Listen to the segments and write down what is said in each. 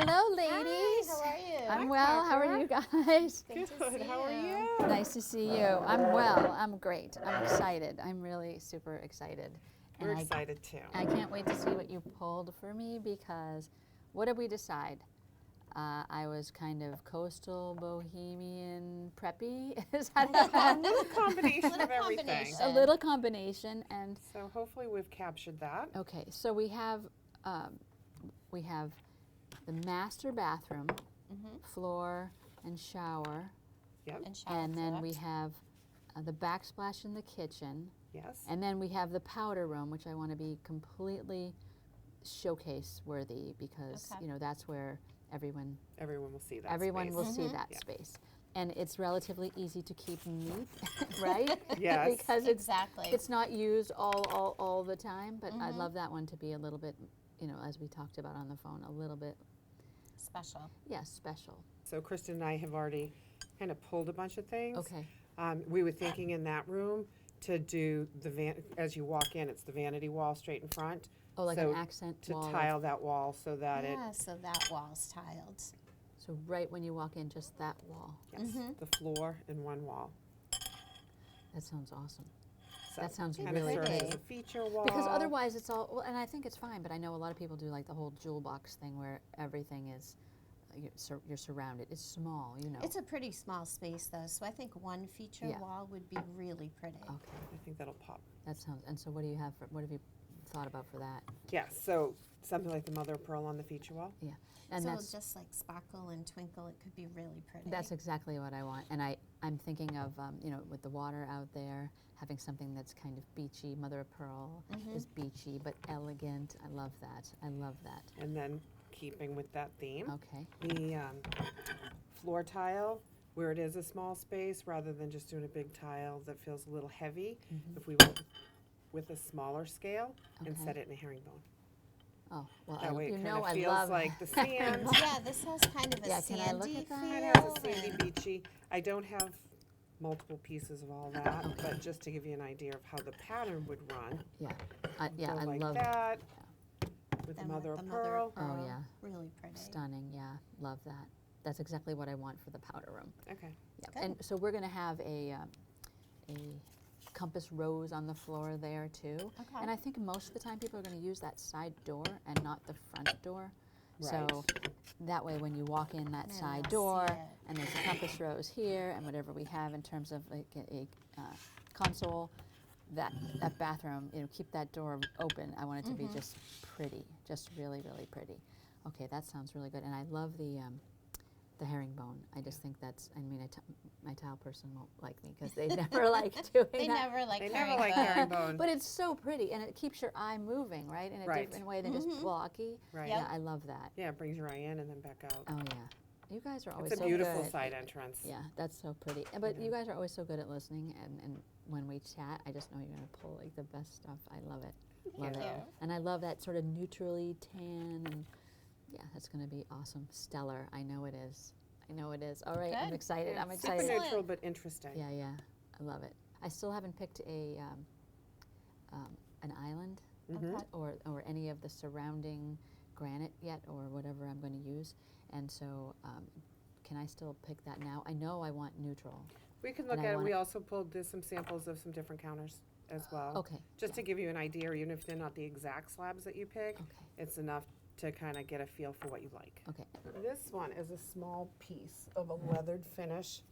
Hello, ladies. Hi, how are you? I'm well. How are you guys? Good to Good. see How are you? Nice to see you. I'm well. I'm great. I'm excited. I'm really super excited. We're And excited too. I can't wait to see what you pulled for me because what did we decide? I was kind of coastal, bohemian, preppy. Is that A little combination Little of everything. combination. a little combination? And So hopefully we've captured that. okay, so we have the master bathroom, floor and shower, Yep. And shower, and then we correct? have the backsplash in the kitchen, Yes. and then we have the powder room, which I want to be completely showcase worthy because Okay. you know that's where everyone Everyone will see that. everyone space. will see that Yeah. space, and it's relatively easy to keep neat, right? Yes. Because Exactly. it's not used all the time, but I'd love that one to be a little bit, you know, as we talked about on the phone, a little bit, Special. yeah, special. So Kristen and I have already kind of pulled a bunch of things. Okay. We were thinking in that room to do as you walk in, it's the vanity wall straight in front. Oh, like So an accent to wall. of- tile that wall so that Yeah, so that wall's tiled. So right when you walk in, just that wall. yes, the floor and one wall. That sounds awesome. So That sounds kind of really serves great. as a feature wall. Because otherwise, it's all well, and I think it's fine. But I know a lot of people do like the whole jewel box thing where everything is you're surrounded. It's small, you know. It's a pretty small space though, so I think one feature Yeah. wall would be really pretty. Okay, I think that'll pop. that sounds. And so, what do you have? What have you thought about for that? Yeah, so something like the mother of pearl on the feature wall. Yeah, and so that's just like sparkle and twinkle, it could be really pretty. that's exactly what I want. And I'm thinking of you know, with the water out there, having something that's kind of beachy. Mother of pearl is beachy but elegant. I love that. I love that. And then keeping with that theme, Okay. the floor tile, where it is a small space, rather than just doing a big tile that feels a little heavy, if we went with a smaller scale and Okay. set it in a herringbone. Oh well, That way you it know kind I of feels love like the sand. Yeah, this has kind of a Yeah, can I look sandy at that? feel. Kind of has a sandy, and- beachy. I don't have multiple pieces of all that, but just to give you an idea of how the pattern would run. Yeah, go I like love that. With the then mother with of the mother pearl. of pearl. Oh, yeah. Really pretty. stunning. Yeah, love that. That's exactly what I want for the powder room. Okay. Yeah. Good. And so we're going to have a compass rose on the floor there too. Okay. And I think most of the time people are going to use that side door and not the front door. So Right. that way when you walk in that Yeah, side they'll door see it. and there's a compass rose here and whatever we have in terms of like a console, that bathroom, you know, keep that door open. I want it to be just pretty, just really, really pretty. Okay, that sounds really good. And I love the herringbone. I just think that's, I mean, my tile person won't like me because they never like doing They that. never like They never like herringbone. herringbone. But it's so pretty and it keeps your eye moving, right? In a Right. different way than just blocky. Right. Yeah, I love that. Yeah, it brings your eye in and then back out. Oh yeah. You guys are always It's a so beautiful good. side entrance. Yeah, that's so pretty. But you guys are always so good at listening and when we chat, I just know you're going to pull like the best stuff. I love it. Love Thank it. you. And I love that sort of neutrally tan and yeah, that's going to be awesome. Stellar. I know it is. I know it is. All right, I'm Good. excited. I'm Super excited. Excellent. neutral but interesting. Yeah, yeah. I love it. I still haven't picked an island Okay. or any of the surrounding granite yet or whatever I'm going to use. And so can I still pick that now? I know I want neutral. We can And look I at it. want We it- also pulled some samples of some different counters as well. Okay. Just to give you an idea, even if they're not the exact slabs that you pick, Okay. it's enough to kind of get a feel for what you like. Okay. This one is a small piece of a leathered finish.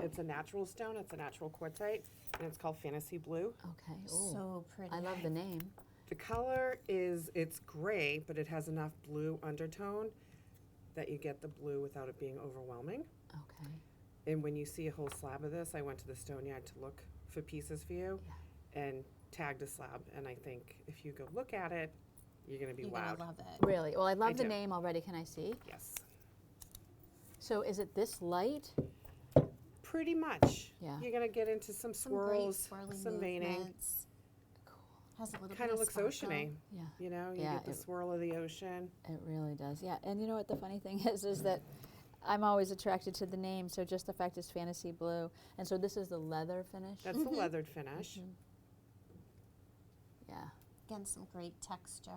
It's a natural stone. It's a natural quartzite, and it's called Fantasy Blue. Okay. Ooh. So pretty. I love the name. The color it's gray, but it has enough blue undertone that you get the blue without it being overwhelming. Okay. And when you see a whole slab of this, I went to the stone yard to look for pieces for you and tagged a slab. And I think if you go look at it, you're going to be You're wowed. gonna love it. Really? Well, I love the do. name already. Can I see? Yes. So is it this light? Pretty much. Yeah. You're going to get into some Some great swirls, swirling some veining. movements. Has a little Kind bit of looks sparkle. oceany. Yeah. You know, you Yeah, get the it- swirl of the ocean. It really does. Yeah. And you know what the funny thing is that I'm always attracted to the name. So just the fact it's Fantasy Blue. And so this is the leather finish. That's the leathered finish. Yeah. Again, some great texture.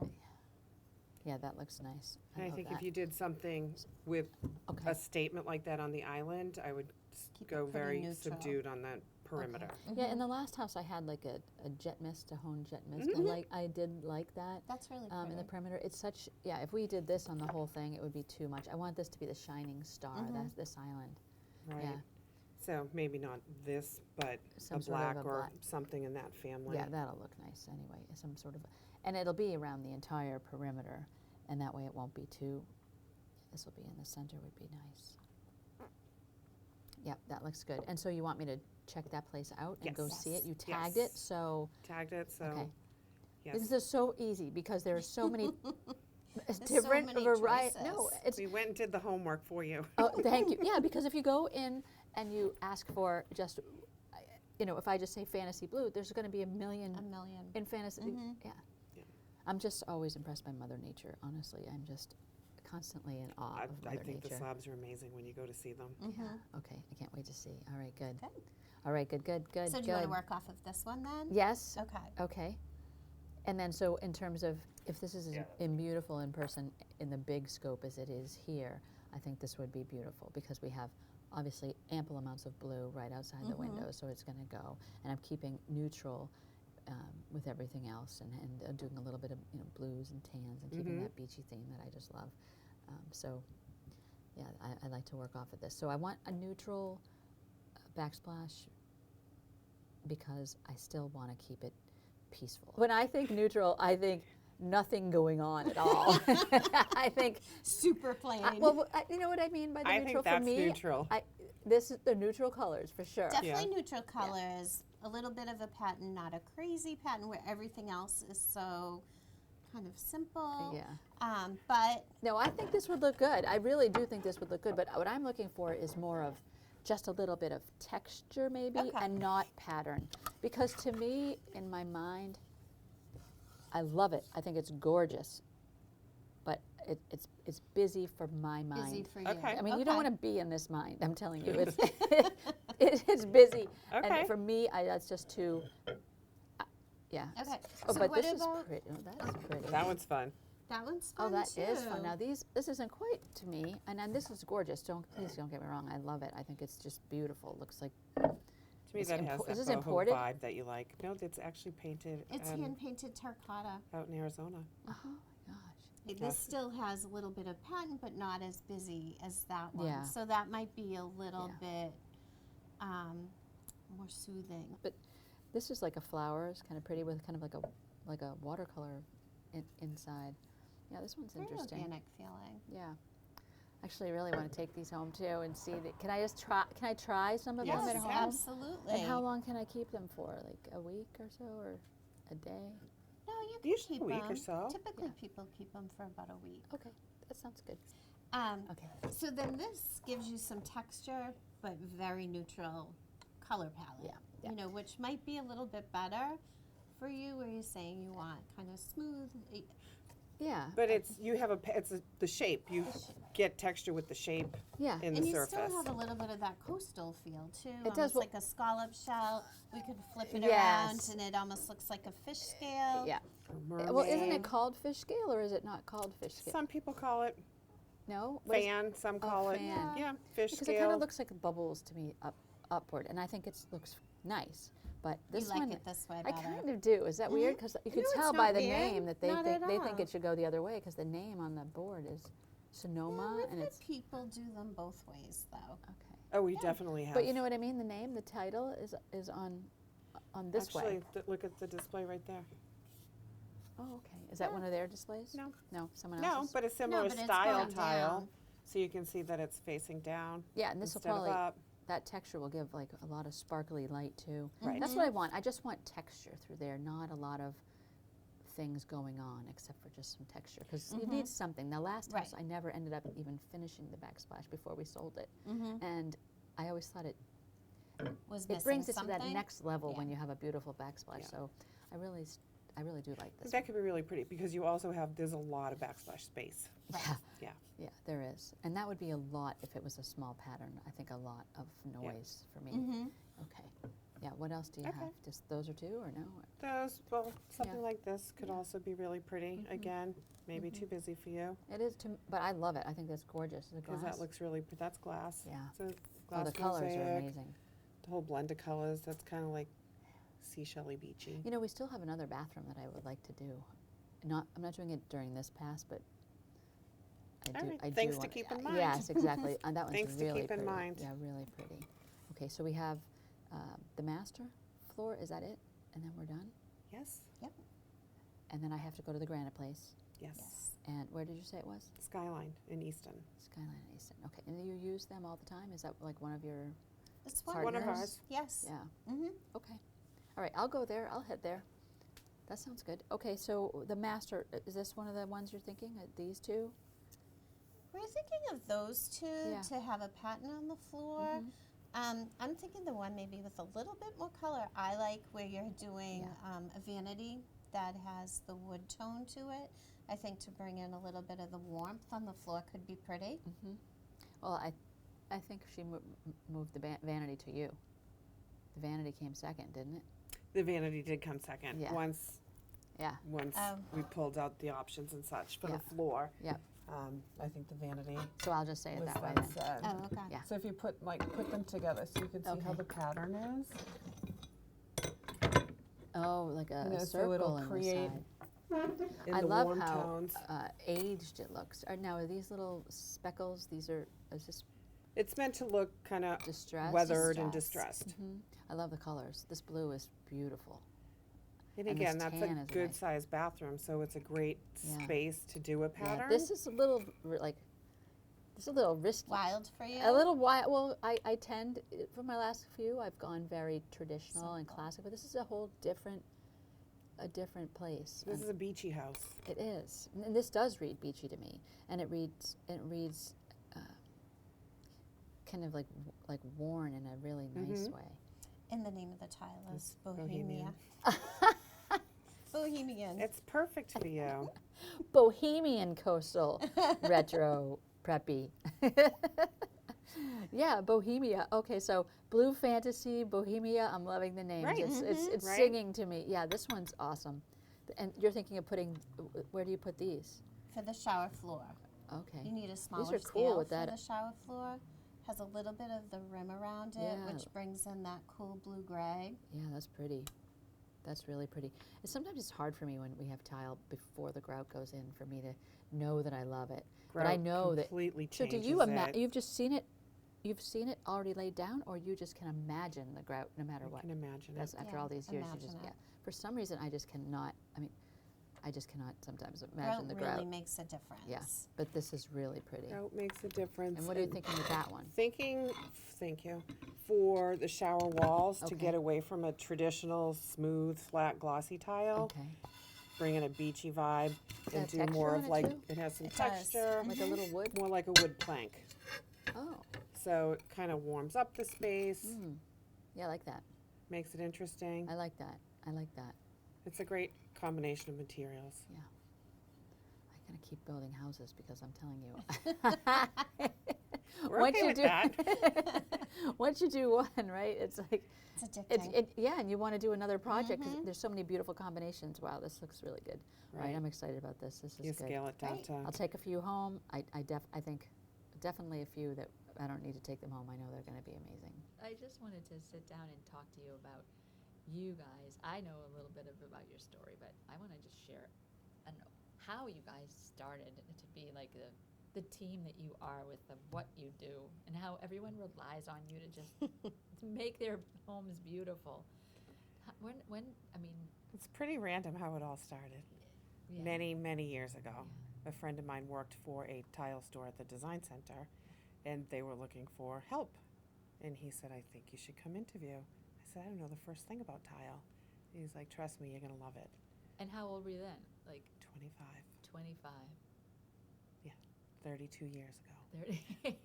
Yeah, that looks nice. And I love think that. if you did something with Okay. a statement like that on the island, I would Keep it go pretty very neutral. subdued on that perimeter. Yeah, in the last house I had like a jet mist, a Hone jet mist. Mhm. I did like that. That's really pretty. In the perimeter, it's such, yeah, if we did this on the whole thing, it would be too much. I want this to be the shining star, that's this island. Right. Yeah. So maybe not this, but Some a sort of black a or black. something in that family. Yeah, that'll look nice anyway, some sort of, and it'll be around the entire perimeter, and that way it won't be too, this will be in the center would be nice. Yep, that looks good. And so you want me to check that place out and go Yes. see it? You Yes. tagged it, so, Tagged it, so okay. yes. This is so easy because there are so many There's so different many variety. No, choices. it's, We went and did the homework for you. oh, thank you. Yeah, because if you go in and you ask for just, if I just say fantasy blue, there's going to be a million A million. in fantasy. Yeah. Yeah. I'm just always impressed by Mother Nature. Honestly, I'm just constantly in awe of I Mother think the Nature. slabs are amazing when you go to see them. Okay, I can't wait to see. All right, good. Good. All right, good, good, good, So do good. you want to work off of this one then? Yes. Okay. Okay. And then, so in terms of, if this is in beautiful in person in the big scope as it is here, I think this would be beautiful because we have obviously ample amounts of blue right outside the window, so it's going to go. And I'm keeping neutral with everything else, and doing a little bit of blues and tans, and keeping that beachy theme that I just love. So, yeah, I like to work off of this. So I want a neutral backsplash because I still want to keep it peaceful. When I think neutral, I think nothing going on at all. I think, Super plain. you know what I mean by the I neutral think that's for me? neutral. This is the neutral colors for sure. Definitely neutral colors. A little bit of a pattern, not a crazy pattern where everything else is so kind of simple. Yeah. But No, I think this would look good. I really do think this would look good, but what I'm looking for is more of just a little bit of texture maybe Okay. and not pattern. Because to me, in my mind, I love it. I think it's gorgeous, but it's busy for my mind. busy for you. Okay. I mean, you don't Okay. want to be in this mind. I'm telling you, it's busy, Okay. and for me, that's just too. Yeah. Okay. Oh, So but what this is about pretty. Oh, that's pretty. That one's fun. that one's Oh, fun that too. is fun. Now this isn't quite to me, and then this is gorgeous. Please don't get me wrong. I love it. I think it's just beautiful. It looks like. To me, Is that it has is this that boho imported? vibe that you like. No, it's actually painted It's hand painted terracotta. out in Arizona. Oh my gosh. This still has a little bit of pattern, but not as busy as that one. Yeah. So that might be a little bit more soothing. This is like a flower. It's kind of pretty with kind of like a watercolor inside. Yeah, this one's Very interesting. organic feeling. Yeah. Actually, I really want to take these home too and see. Can I just try? Can I try some of Yes, them at you home? can. Absolutely. And how long can I keep them for? Like a week or so, or a day? No, you can Usually keep a week or them. so. Typically, Yeah. people keep them for about a week. Okay, that sounds good. Okay. So then this gives you some texture, but very neutral color palette. Yeah, yeah. You know, which might be a little bit better for you, where you're saying you want kind of smooth. Yeah. But the shape. You get texture with the shape Yeah. in And the you surface. still have a little bit of that coastal feel too. It does, Almost well- like a scallop shell. We could flip it Yes. around, and it almost looks like a fish scale. Yeah. Mermaid. Well, isn't it called fish scale or is it not called fish scale? Some people call it No. What is- fan. Some call it fan. yeah fish Because it scale. kind of looks like bubbles to me upward, and I think it looks nice. But this you like one, it this way I better. kind of do. Is that weird? Because you could No, it's tell not by the weird. name that they Not think at they think all. it should go the other way because the name on the board is Sonoma, We've and had it's people do them both ways, though. okay. Oh, we definitely have. But you know what I mean? The name, the title is on this Actually, way. look at the display right there. Oh, okay. Is that one of their displays? No. No, someone No, else's. but a similar but it's style going tile, down. so you can see that it's facing down Yeah, and this will instead of probably up. that texture will give like a lot of sparkly light too. Right. That's what I want. I just want texture through there, not a lot of things going on except for just some texture because you need something. The last house Right. I never ended up even finishing the backsplash before we sold it, and I always thought it Was missing brings it to something. that next level when Yeah. you have a beautiful backsplash. Yeah. So I really do like this. That could be really pretty because you also there's a lot of backsplash space. Yeah. Yeah. Yeah, there is. And that would be a lot if it was a small pattern. I think a lot of noise for me. Okay. Yeah, what else do you Okay. have? Just those are two or no? Those, well, something like this could Yeah. also be really pretty. Mhm. Again, maybe Mhm. too busy for you, It is, but I love it. I think that's gorgeous. The because glass. that looks really, that's glass. Yeah. It's a Oh, glass the colors are mosaic, amazing. the whole blend of colors, that's kind of like seashell-y beachy. You know, we still have another bathroom that I would like to do. I'm not doing it during this pass, but I All do. right, I things do to want- keep in mind. Yes, exactly. And that one's Things to really keep in pretty. mind. Yeah, really pretty. Okay, so we have the master floor. Is that it? And then we're done. Yes, And then I have to go to the Granite Place. yes. Yes. And where did you say it was? Skyline in Easton. Skyline and Easton. Okay, and you use them all the time? Is that like one of your? It's Partners? One of ours. Yes. Yeah. Mm-hmm. Okay. All right, I'll go there. I'll head there. That sounds good. Okay, so the master, is this one of the ones you're thinking? These two? We're thinking of those two Yeah. to have a pattern on the floor. Mhm. I'm thinking the one maybe with a little bit more color. I like where you're doing a vanity that has the wood tone to it. I think to bring in a little bit of the warmth on the floor could be pretty. Mm-hmm. Well, I think she moved the vanity to you. The vanity came second, didn't it? The vanity did come second. Yeah. Once Yeah. Oh. we pulled out the options and such for Yeah. the floor. Yep. I think the vanity So I'll just say it was that way then then. said. Oh, okay. Yeah. So if you put them together, so you can see how Okay. the pattern is. Oh, like a, You know, a so circle it'll in create the side. in I the love warm how tones. aged it looks. Now, are these little speckles? Is this It's meant to look kind of distressed? weathered and Distressed. distressed. Hmm. I love the colors. This blue is beautiful. And And again, this that's tan a is good nice. sized bathroom, so it's a great Yeah. space to do a pattern. Yeah, this is a little this is a little risky. Wild for you? A little wild. Well, I tend, for my last few, I've gone very traditional and Simple. classic, but this is a whole different place. This And is a beachy house. it is, and this does read beachy to me, and it reads kind of like worn in a really nice Mhm. way. And the name of the tile is It's Bohemia. Bohemian. Bohemian. It's perfect for you. Bohemian coastal retro preppy. Yeah, Bohemia. Okay, so Blue Fantasy, Bohemia. I'm loving the names. Right. It's Right. singing to me. Yeah, this one's awesome. And you're thinking of putting, where do you put these? For the shower floor. Okay. You need a smaller are cool scale with for that. the shower floor. Has a little bit of the rim around it, Yeah. which brings in that cool blue gray. Yeah, that's pretty. That's really pretty. And sometimes it's hard for me when we have tile before the grout goes in for me to know that I love it. But I Grout know that. completely So do changes you it. you've just seen it? You've seen it already laid down, or you just can imagine the grout no matter I what? can imagine That's it. after Yeah, all these years. You imagine just it. yeah. For some reason, I just cannot. I just cannot sometimes Grout imagine the really grout. makes a difference. But this is really pretty. Grout makes a difference. And what are you thinking with that one? Thinking, thank you, for the shower walls to Okay. get away from a traditional smooth, flat, glossy tile, Okay. bring in a beachy vibe, that and a do texture more on of it like too? it has some It does. texture, Like a little wood. more like a wood plank. Oh. So it kind of warms up the space, Mm. Yeah, I like that. makes it interesting. I like that. I like that. It's a great combination of materials. I gotta keep building houses because I'm telling you. We're once okay you with do, that. once you do one, right? It's like It's addicting. yeah, and you want to do another project because Mhm. there's so many beautiful combinations. Wow, this looks really good. All right, Right. I'm excited about this. This is You good. scale it down Right. to I'll take a few home. I think definitely a few that I don't need to take them home. I know they're going to be amazing. I just wanted to sit down and talk to you about you guys. I know a little bit about your story, but I want to just share, I don't know, how you guys started to be like the team that you are with what you do, and how everyone relies on you to just to make their homes beautiful. When I mean, It's pretty random how it all started. yeah. Many years ago, a friend of mine worked for a tile store at the design center, and they were looking for help. And he said, I think you should come interview. I said, I don't know the first thing about tile. He's like, trust me, you're going to love it. And how old were you then? Like 25, 25, 32 years ago. 30.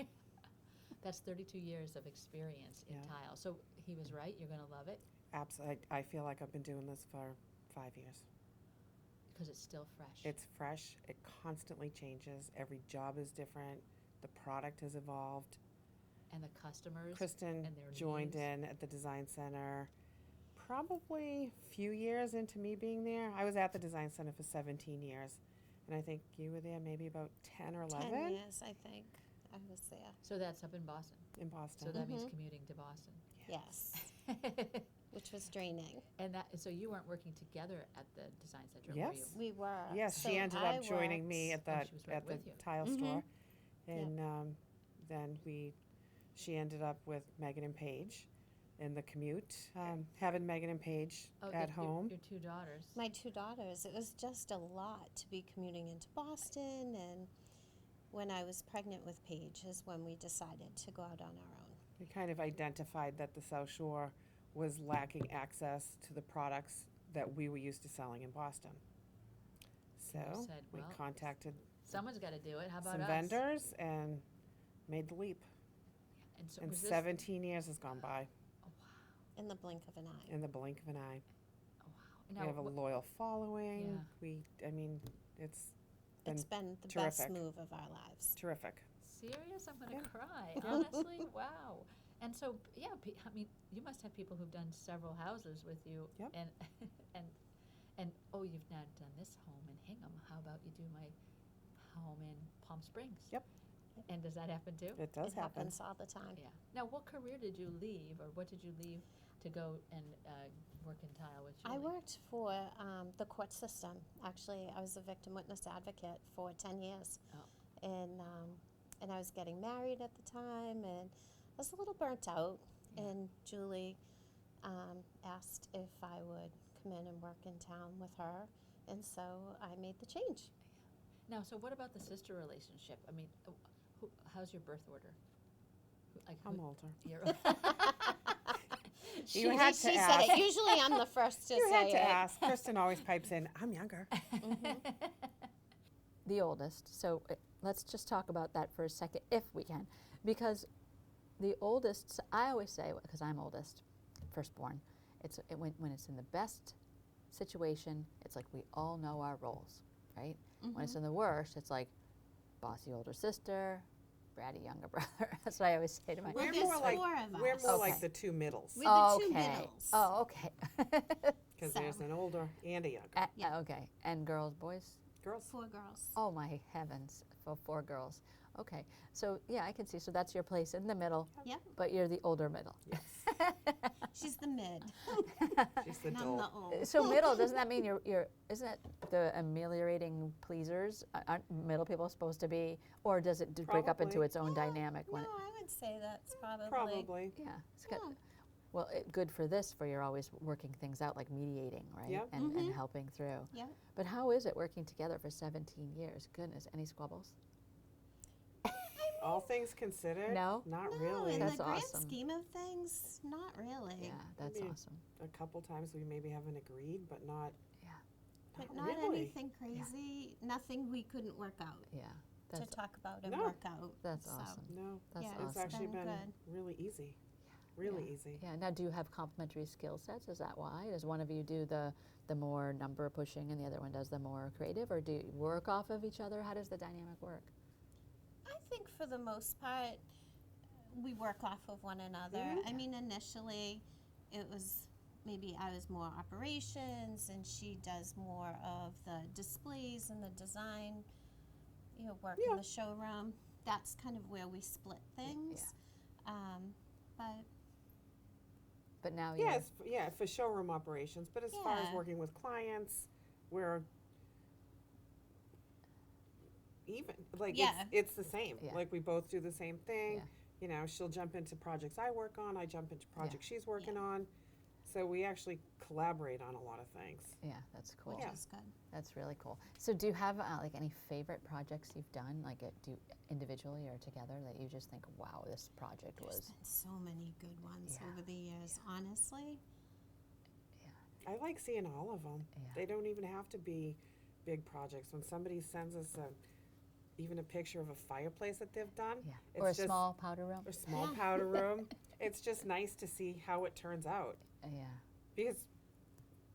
That's 32 years of experience in Yeah. tile. So he was right. You're going to love it Absolutely. I feel like I've been doing this for 5 years. because it's still fresh. It's fresh. It constantly changes. Every job is different. The product has evolved. and the customers. Kristen and their joined needs. in at the design center probably a few years into me being there. I was at the Design Center for 17 years, and I think you were there maybe about 10 or 11 10 years, I think, I was there. So that's up in Boston. in Boston. So that means Mhm. commuting to Boston. Yes, which was draining. And that, so you weren't working together at the design center, were Yes. you? We were. Yes, So she ended I up joining me worked- at she was right at the with you. tile Mhm. store, Yep. and then she ended up with Megan and Paige, in the commute, having Megan and Paige Oh, at your- home. Your two daughters. My two daughters, it was just a lot to be commuting into Boston, and when I was pregnant with Paige is when we decided to go out on our own. We kind of identified that the South Shore was lacking access to the products that we were used to selling in Boston. So said, we well, contacted Someone's got to do it. How about some us? vendors and made the leap. And so And was this, 17 years has gone by oh, wow. In the blink of an eye. in the blink of an eye. Oh, wow. And We have a wh- loyal following. Yeah. I mean, it's It's been the best terrific. move of our lives. terrific. Serious? I'm going to Yeah. cry. Honestly? Wow. And so, yeah, I mean, you must have people who've done several houses with you. Yep. And oh, you've now done this home in Hingham. How about you do my home in Palm Springs? Yep. And does that happen too? It does It happen. happens all the time. Yeah. Now, what career did you leave, or what did you leave to go and work in tile with Julie? I worked for the court system. Actually, I was a victim witness advocate for 10 years. Oh. And I was getting married at the time, and I was a little burnt out. Yeah. And Julie asked if I would come in and work in town with her, and so I made the change. Now, so what about the sister relationship? I mean, how's your birth order? Like, I'm older. you're She, You had to she said ask. it. Usually, I'm the first to You say had it. to ask. Kristen always pipes in, I'm younger. The oldest. So let's just talk about that for a second, if we can, because the oldest. I always say, because I'm oldest, firstborn. When it's in the best situation, it's like we all know our roles, right? When it's in the worst, it's like bossy older sister, bratty younger brother. That's what I always say to my. We're there's more like 4 of we're us. more Okay. like the two middles, We're the two Okay. middles. Oh, okay. because So- there's an older and a younger. Yeah. Okay. And girls, boys? Girls. 4 girls. Oh my heavens, for 4 girls. Okay, so yeah, I can see. So that's your place in the middle, Yep. but you're the older middle. Yes. She's the mid. She's the And I'm dull. the old. So middle, doesn't that mean isn't it the ameliorating pleasers? Aren't middle people supposed to be, or does it break up into Probably. its own dynamic? No, When I would say that's probably. Probably. yeah, it's got, Yeah. well, good for this, for you're always working things out, like mediating, right? Yep. And helping through. Yep. But how is it working together for 17 years? Goodness, any squabbles? All things considered, No? not No, really. in That's the grand awesome. scheme of things, not really. Yeah, that's Maybe awesome. A couple times we maybe haven't agreed, but not. Yeah. But not not really. anything crazy, nothing we couldn't work out Yeah, to that's talk about and No. work out. that's so. awesome. No, That's Yeah, it's awesome. actually been been good. really easy. Really Yeah. easy. Yeah. Now, do you have complementary skill sets? Is that why? Does one of you do the more number pushing and the other one does the more creative, or do you work off of each other? How does the dynamic work? I think for the most part, we work off of one another. Mhm. I mean, initially, it was maybe I was more operations and she does more of the displays and the design, work Yeah. in the showroom. That's kind of where we split things. But But now Yes, for showroom operations. But as far as Yeah. working with clients, we're even. Like Yeah. it's the same. Yeah. Like we both do the same thing. Yeah. You know, she'll jump into projects I work on. I jump into projects she's working on. So we actually collaborate on a lot of things. yeah, that's cool. which Yeah. is good. That's really cool. So do you have like any favorite projects you've done, like individually or together, that you just think, wow, this project There's was? been so many good ones Yeah. over the years, honestly. I like seeing all of them. Yeah. They don't even have to be big projects. When somebody sends us even a picture of a fireplace that they've done, Yeah. it's Or a just, small powder room? or small Yeah. powder room, it's just nice to see how it turns out. Yeah. Because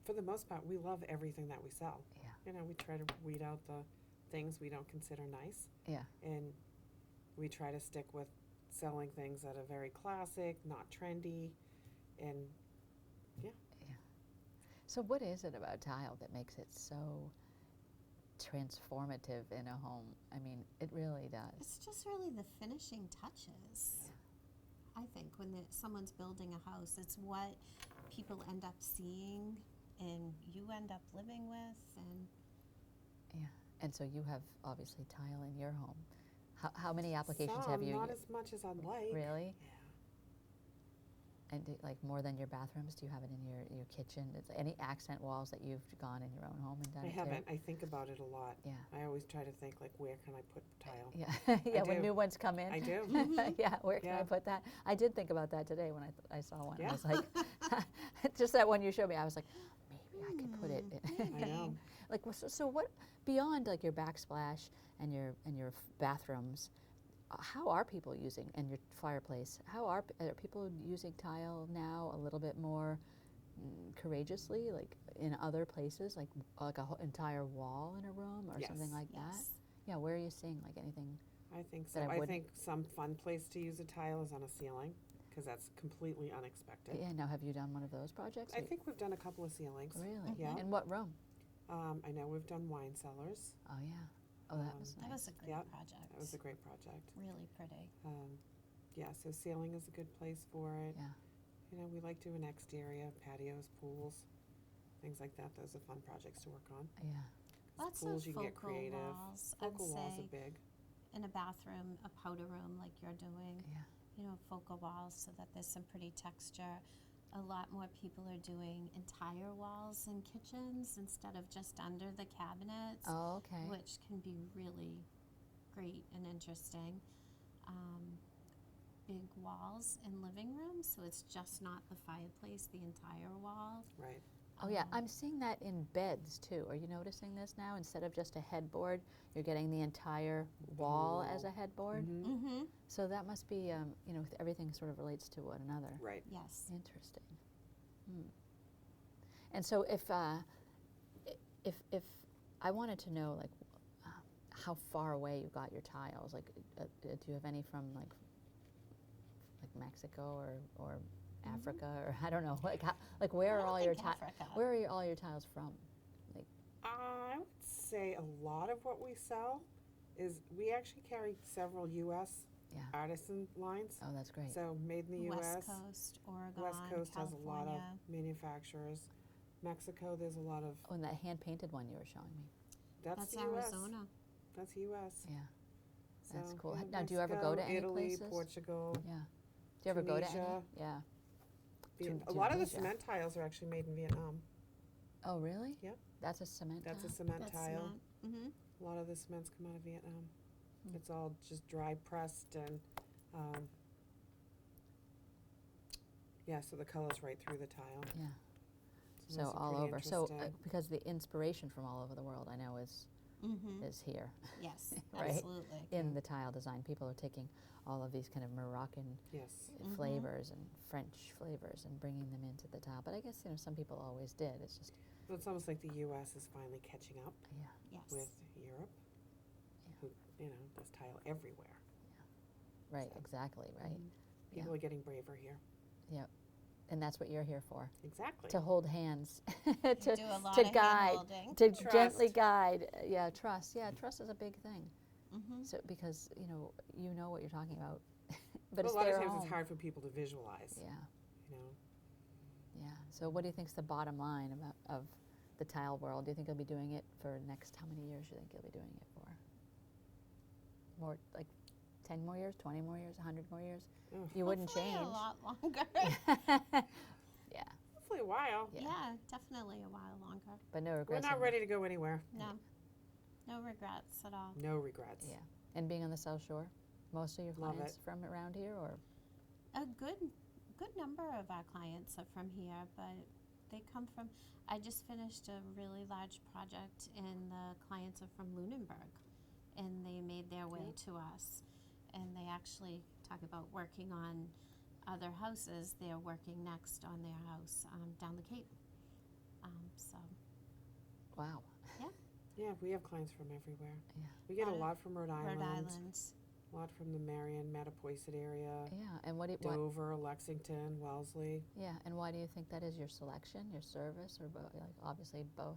for the most part, we love everything that we sell. Yeah. You know, we try to weed out the things we don't consider nice. Yeah. And we try to stick with selling things that are very classic, not trendy, and So what is it about tile that makes it so transformative in a home? I mean, it really does. It's just really the finishing touches. I think when someone's building a house, it's what people end up seeing and you end up living with. And Yeah. And so you have obviously tile in your home. How many applications have you? Not as much as I'd like. Really? Yeah. And like more than your bathrooms? Do you have it in your kitchen? Any accent walls that you've gone in your own home and done I it haven't. too? I think about it a lot. Yeah. I always try to think, like, where can I put tile? Yeah. Yeah. When do. new ones come in. I do. Yeah. Where can I Yeah. put that? I did think about that today when I saw one. Yeah. I was like, just that one you showed me. I was like, maybe I could put it. I know. Like so what beyond like your backsplash and your bathrooms? How are people using, and your fireplace, are people using tile now a little bit more courageously, like in other places, like a whole entire wall in a room or something Yes. like that? yes. Yeah, where are you seeing like anything? I think so. That I I wouldn't- think some fun place to use a tile is on a ceiling, because that's completely unexpected. Yeah, now have you done one of those projects? I think we've done a couple of ceilings. Really? Yeah. In what room? I know we've done wine cellars. Oh yeah. Oh, that was That nice. was a great Yep. project. That was a great project. Really pretty. Yeah, so ceiling is a good place for it. Yeah. You know, we like doing exterior, patios, pools, things like that. Those are fun projects to work on. Yeah. 'Cause Lots pools, of you can get focal creative. walls. I'd Focal walls say are big. in a bathroom, a powder room like you're doing. Yeah. You know, focal walls so that there's some pretty texture. A lot more people are doing entire walls in kitchens instead of just under the cabinets, Oh, okay. which can be really great and interesting. Big walls in living rooms, so it's just not the fireplace, the entire wall. Right. Oh yeah, I'm seeing that in beds too. Are you noticing this now? Instead of just a headboard, you're getting the entire wall as a headboard. Mm-hmm. Mm-hmm. So that must be, you know, everything sort of relates to one another. Right. Yes. Interesting. Hmm. And so if I wanted to know, like, how far away you got your tiles, like, do you have any from like Mexico or Africa or I don't know, like where I are don't all your think tiles? Africa. Where are all your tiles from? I would say a lot of what we sell is we actually carry several U.S. Yeah. artisan lines. Oh, that's great. So made in the U.S. West Coast, Oregon, West Coast has California. a lot of manufacturers. Mexico, there's a lot of. Oh, and that hand painted one you were showing me. That's the Arizona. U.S. That's U.S. Yeah. That's So, cool. yeah, Now, do you ever go to Mexico, any Italy, places? Portugal. Yeah. Do you ever go to any? Tunisia. Yeah. A lot of the Tunisia. cement tiles are actually made in Vietnam. Oh, really? Yep. That's a cement That's a tile? cement That's tile. Mm-hmm. A lot of the cements come out of Vietnam. Hmm. It's all just dry pressed and, yeah, so the color's right through the tile. Yeah. So So those are all pretty over. So interesting. because the inspiration from all over the world, I know, Mm-hmm. is here Yes, Right. absolutely. in the tile design. People are taking all of these kind of Moroccan Yes. flavors and French flavors and bringing them into the tile. But I guess, you know, some people always did. It's just, Well, it's almost like the U.S. is finally catching up yeah. Yes. with Europe, who, you know, does tile everywhere. Right, So- exactly, right. Mm-hmm. People are getting braver here. And that's what you're here for, Exactly. to hold hands, You to do a lot to of guide, hand-holding. to Trust. gently guide. Yeah, trust. Yeah, trust is a big thing. Mm-hmm. So because you know what you're talking about, but But it's a lot their of times home. it's hard for people to visualize. Yeah, You know, yeah. So what do you think's the bottom line of the tile world? Do you think you'll be doing it for next? How many years do you think you'll be doing it for? More like 10 more years, 20 more years, 100 more years? Ugh. You wouldn't Hopefully change. a lot longer. Yeah, hopefully a while. Yeah. Yeah, definitely a while longer. but no We're regrets. not in- ready to go anywhere. No, no regrets at all. No regrets. Yeah. And being on the South Shore, most of your Love clients from around here, or A good number of our clients are from here, but they come from. I just finished a really large project, and the clients are from Lunenburg, and they made their way to us, and they actually talk about working on other houses. They're working next on their house down the Cape. So wow. Yeah, we have clients from everywhere. Yeah. We get a Lot of lot from Rhode Island. Rhode Island. A lot from the Marion, Mattapoisett area, Yeah, and what Dover, Lexington, Wellesley. yeah, and why do you think that is? Your selection, your service, or both? Like obviously both.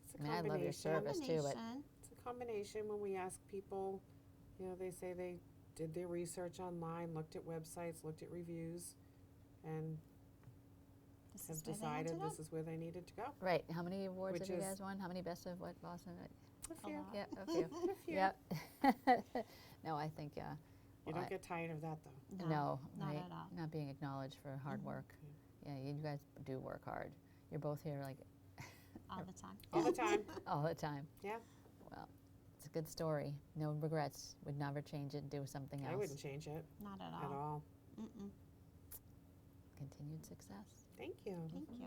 It's a I mean, I love your combination. service too, but Combination. It's a combination. When we ask people, you know, they say they did their research online, looked at websites, looked at reviews, and This have is where they decided ended up. this is where they needed to go. right. How many awards Which have you is- guys won? How many best of what Boston? A A few. lot. Yeah, a few. A few. Yep. No, I think You well, don't get tired of that though. no, not right? at all. Not being acknowledged for hard Mhm. work. Yeah, you guys do work hard. You're both here like All the time. All the time. all the time. Yeah. Well, it's a good story. No regrets. Would never change it. Do something else. I wouldn't change it Not at at all. all. Mm-mm. Continued success. Thank you. Thank you.